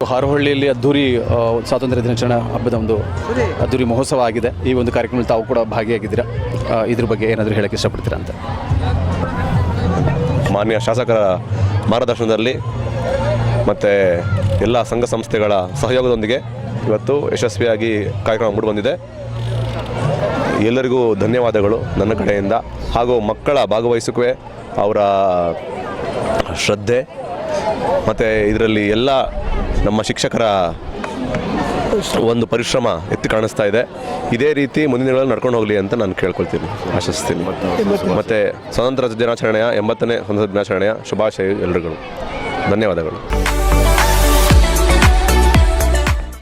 ಹಾರೋಹಳ್ಳಿಯಲ್ಲಿ ಅದ್ದೂರಿ ಸ್ವಾತಂತ್ರ್ಯ ದಿನಾಚರಣೆ ಹಬ್ಬದ ಒಂದು ಅದ್ದೂರಿ ಮಹೋತ್ಸವ ಆಗಿದೆ. ಈ ಒಂದು ಕಾರ್ಯಕ್ರಮದಲ್ಲಿ ತಾವು ಕೂಡ ಭಾಗಿಯಾಗಿದ್ದೀರಾ. ಇದ್ರ ಬಗ್ಗೆ ಏನಾದರೂ ಹೇಳೋಕ್ಕೆ ಇಷ್ಟಪಡ್ತೀರಾ ಅಂತ? ಮಾನ್ಯ ಶಾಸಕರ ಮಾರ್ಗದರ್ಶನದಲ್ಲಿ ಮತ್ತು ಎಲ್ಲ ಸಂಘ ಸಂಸ್ಥೆಗಳ ಸಹಯೋಗದೊಂದಿಗೆ ಇವತ್ತು ಯಶಸ್ವಿಯಾಗಿ ಕಾರ್ಯಕ್ರಮ ಮೂಡಿಬಂದಿದೆ. ಎಲ್ಲರಿಗೂ ಧನ್ಯವಾದಗಳು ನನ್ನ ಕಡೆಯಿಂದ. ಹಾಗೂ ಮಕ್ಕಳ ಭಾಗವಹಿಸುವಿಕೆ, ಅವರ ಶ್ರದ್ಧೆ ಮತ್ತು ಇದರಲ್ಲಿ ಎಲ್ಲ ನಮ್ಮ ಶಿಕ್ಷಕರ ಒಂದು ಪರಿಶ್ರಮ ಎತ್ತಿ ಕಾಣಿಸ್ತಾ ಇದೆ. ಇದೇ ರೀತಿ ಮುಂದಿನ ದಿನಗಳಲ್ಲಿ ನಡ್ಕೊಂಡು ಹೋಗಲಿ ಅಂತ ನಾನು ಕೇಳ್ಕೊಳ್ತೀನಿ, ಆಶಿಸ್ತೀನಿ. ಮತ್ತು ಸ್ವಾತಂತ್ರ್ಯ ದಿನಾಚರಣೆಯ 80ನೇ ಸ್ವಾತಂತ್ರ್ಯ ದಿನಾಚರಣೆಯ ಶುಭಾಶಯ ಎಲ್ರಿಗೂ. ಧನ್ಯವಾದಗಳು.